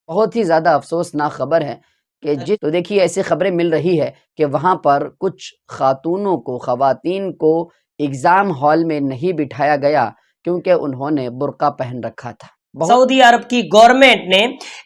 बहुत ही ज़्यादा अफ़सोसनाक खबर है कि तो देखिए ऐसी खबरें मिल रही है कि वहाँ पर कुछ ख़वातीन को एग्ज़ाम हॉल में नहीं बिठाया गया क्योंकि उन्होंने बुर्का पहन रखा था। सऊदी अरब की गवर्नमेंट ने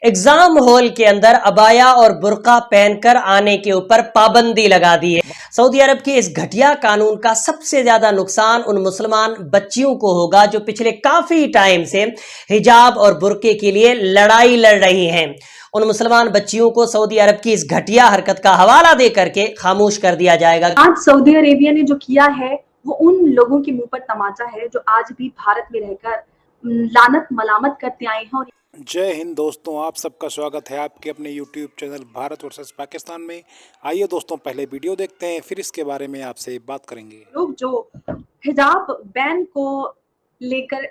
एग्जाम हॉल के अंदर अबाया और बुर्का पहनकर आने के ऊपर पाबंदी लगा दी है। सऊदी अरब के इस घटिया कानून का सबसे ज्यादा नुकसान उन मुसलमान बच्चियों को होगा जो पिछले काफी टाइम से हिजाब और बुर्के के लिए लड़ाई लड़ रही हैं। उन मुसलमान बच्चियों को सऊदी अरब की इस घटिया हरकत का हवाला दे करके खामोश कर दिया जाएगा। आज सऊदी अरेबिया ने जो किया है वो उन लोगों के मुंह पर तमाचा है जो आज भी भारत में रहकर लानत मलामत करते आए हैं। जय हिंद दोस्तों, आप सबका स्वागत है आपके अपने YouTube channel Bharat versus Pakistan में। आइए दोस्तों, पहले वीडियो देखते हैं, फिर इसके बारे में आपसे बात करेंगे। लोग जो हिजाब बैन को लेकर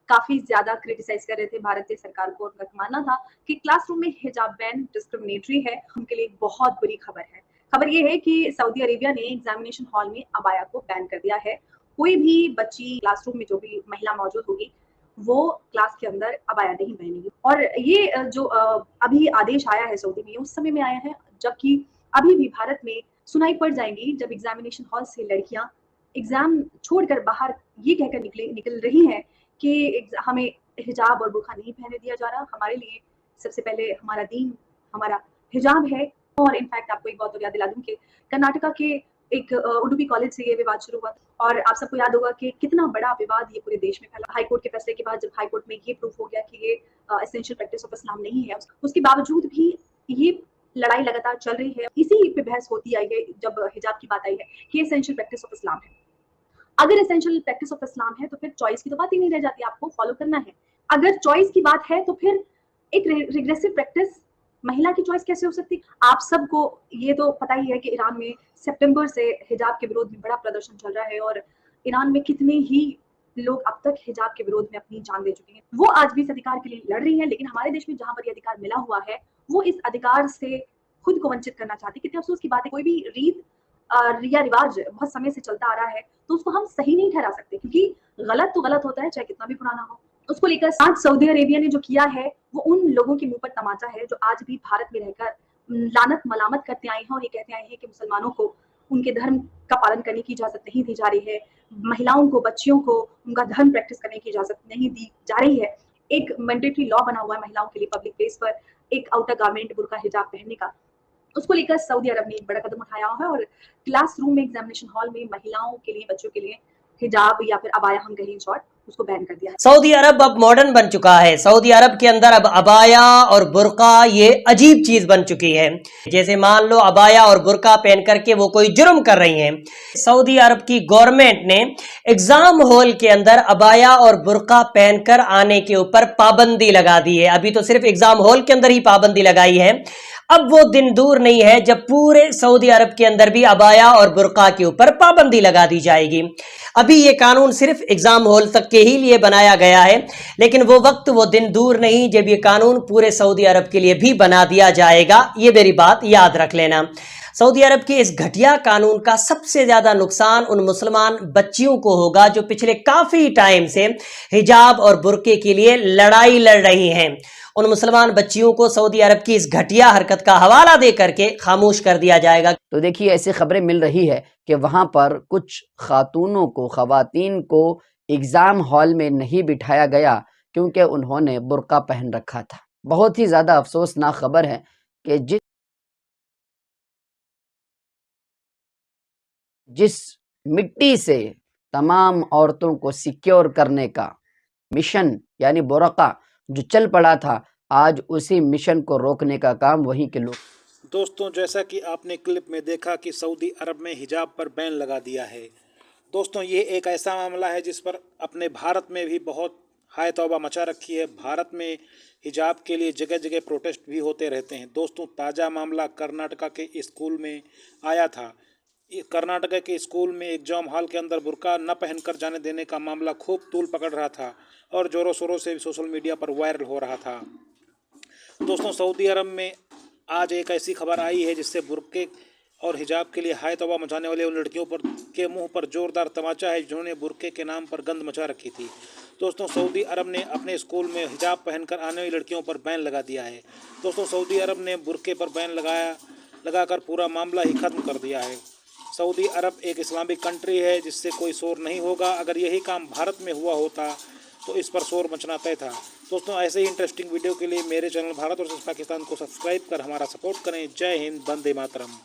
काफी ज्यादा क्रिटिसाइज कर रहे थे भारतीय सरकार को, उनका मानना था कि क्लासरूम में हिजाब बैन डिस्क्रिमिनेटरी है। उनके लिए बहुत बुरी खबर है। खबर ये है कि सऊदी अरेबिया ने एग्जामिनेशन हॉल में अबाया को बैन कर दिया है। कोई भी बच्ची क्लासरूम में, जो भी महिला मौजूद होगी, वो क्लास के अंदर अबाया नहीं पहनेगी। और ये जो अभी आदेश आया है सऊदी में, उस समय में आया है जबकि अभी भी भारत में सुनाई पड़ जाएंगी जब एग्जामिनेशन हॉल से लड़कियां एग्जाम छोड़कर बाहर ये कहकर निकल रही हैं कि हमें हिजाब और बुर्का नहीं पहने दिया जा रहा। हमारे लिए सबसे पहले हमारा दीन, हमारा हिजाब है। और इनफैक्ट आपको एक बात और याद दिला दूं कि कर्नाटका के एक उडुपी कॉलेज से ये विवाद शुरू हुआ और आप सबको याद होगा कि कितना बड़ा विवाद ये पूरे देश में फैला। हाईकोर्ट के फैसले के बाद जब हाईकोर्ट में ये प्रूफ हो गया कि ये एसेंशियल प्रैक्टिस ऑफ इस्लाम नहीं है, उसके बावजूद भी ये लड़ाई लगातार चल रही है। इसी पे बहस होती आई है जब हिजाब की बात आई है कि एसेंशियल प्रैक्टिस ऑफ इस्लाम है। अगर एसेंशियल प्रैक्टिस ऑफ इस्लाम है तो फिर चॉइस की तो बात ही नहीं रह जाती, आपको फॉलो करना है। अगर चॉइस की बात है तो फिर एक रिग्रेसिव प्रैक्टिस महिला की चॉइस कैसे हो सकती? आप सबको ये तो पता ही है कि ईरान में सितंबर से हिजाब के विरोध में बड़ा प्रदर्शन चल रहा है और ईरान में कितने ही लोग अब तक हिजाब के विरोध में अपनी जान दे चुके हैं। वो आज भी इस अधिकार के लिए लड़ रही हैं, लेकिन हमारे देश में जहां पर ये अधिकार मिला हुआ है वो इस अधिकार से खुद को वंचित करना चाहती। कितने अफसोस की बात है, कोई भी रीत या रिवाज बहुत समय से चलता आ रहा है तो उसको हम सही नहीं ठहरा सकते, क्योंकि गलत तो गलत होता है चाहे कितना भी पुराना हो। उसको लेकर आज सऊदी अरेबिया ने जो किया है वो उन लोगों के मुंह पर तमाचा है जो आज भी भारत में रहकर लानत मलामत करते आए हैं और ये कहते आए हैं कि मुसलमानों को उनके धर्म का पालन करने की इजाजत नहीं दी जा रही है, महिलाओं को, बच्चियों को उनका धर्म प्रैक्टिस करने की इजाजत नहीं दी जा रही है। एक मैंडेटरी लॉ बना हुआ है महिलाओं के लिए पब्लिक प्लेस पर एक आउटर गारमेंट बुर्का हिजाब पहनने का। उसको लेकर सऊदी अरब ने एक बड़ा कदम उठाया है और क्लासरूम में, एग्जामिनेशन हॉल में महिलाओं के लिए, बच्चों के लिए हिजाब या फिर अबाया, हम कहें शॉर्ट, उसको बैन कर दिया है। सऊदी अरब अब मॉडर्न बन चुका है। सऊदी अरब के अंदर अब अबाया और बुर्का ये अजीब चीज बन चुकी है। जैसे मान लो अबाया और बुर्का पहन करके वो कोई जुर्म कर रही हैं। सऊदी अरब की गवर्नमेंट ने एग्जाम हॉल के अंदर अबाया और बुर्का पहनकर आने के ऊपर पाबंदी लगा दी है। अभी तो सिर्फ एग्जाम हॉल के अंदर ही पाबंदी लगाई है। अब वो दिन दूर नहीं है जब पूरे सऊदी अरब के अंदर भी अबाया और बुर्का के ऊपर पाबंदी लगा दी जाएगी। अभी ये कानून सिर्फ एग्जाम हॉल तक के ही लिए बनाया गया है, लेकिन वो वक्त, वो दिन दूर नहीं जब ये कानून पूरे सऊदी अरब के लिए भी बना दिया जाएगा। ये मेरी बात याद रख लेना। सऊदी अरब के इस घटिया कानून का सबसे ज्यादा नुकसान उन मुसलमान बच्चियों को होगा जो पिछले काफी टाइम से हिजाब और बुर्के के लिए लड़ाई लड़ रही हैं। उन मुसलमान बच्चियों को सऊदी अरब की इस घटिया हरकत का हवाला दे करके खामोश कर दिया जाएगा। तो देखिए ऐसी खबरें मिल रही है कि वहां पर कुछ ख़वातीन को एग्जाम हॉल में नहीं बिठाया गया क्योंकि उन्होंने बुर्का पहन रखा था। बहुत ही ज्यादा अफसोसनाक खबर है कि जिस मिट्टी से तमाम औरतों को सिक्योर करने का मिशन यानी बुर्का जो चल पड़ा था, आज उसी मिशन को रोकने का काम वहीं के लोग। दोस्तों, जैसा कि आपने क्लिप में देखा कि सऊदी अरब में हिजाब पर बैन लगा दिया है। दोस्तों, ये एक ऐसा मामला है जिस पर अपने भारत में भी बहुत हाय तौबा मचा रखी है। भारत में हिजाब के लिए जगह जगह प्रोटेस्ट भी होते रहते हैं। दोस्तों, ताज़ा मामला कर्नाटका के स्कूल में आया था। कर्नाटक के स्कूल में एग्जाम हॉल के अंदर बुर्का न पहनकर जाने देने का मामला खूब तूल पकड़ रहा था और ज़ोरों शोरों से सोशल मीडिया पर वायरल हो रहा था। दोस्तों, सऊदी अरब में आज एक ऐसी खबर आई है जिससे बुर्के और हिजाब के लिए हाय तौबा मचाने वाले उन लड़कियों पर के मुंह पर जोरदार तमाचा है जिन्होंने बुर्के के नाम पर गंद मचा रखी थी। दोस्तों सऊदी अरब ने अपने स्कूल में हिजाब पहनकर आने वाली लड़कियों पर बैन लगा दिया है। दोस्तों सऊदी अरब ने बुर्के पर बैन लगाकर पूरा मामला ही ख़त्म कर दिया है। सऊदी अरब एक इस्लामिक कंट्री है जिससे कोई शोर नहीं होगा। अगर यही काम भारत में हुआ होता तो इस पर शोर मचना तय था। दोस्तों ऐसे ही इंटरेस्टिंग वीडियो के लिए मेरे चैनल भारत वर्सेस पाकिस्तान को सब्सक्राइब कर हमारा सपोर्ट करें। जय हिंद, वंदे मातरम।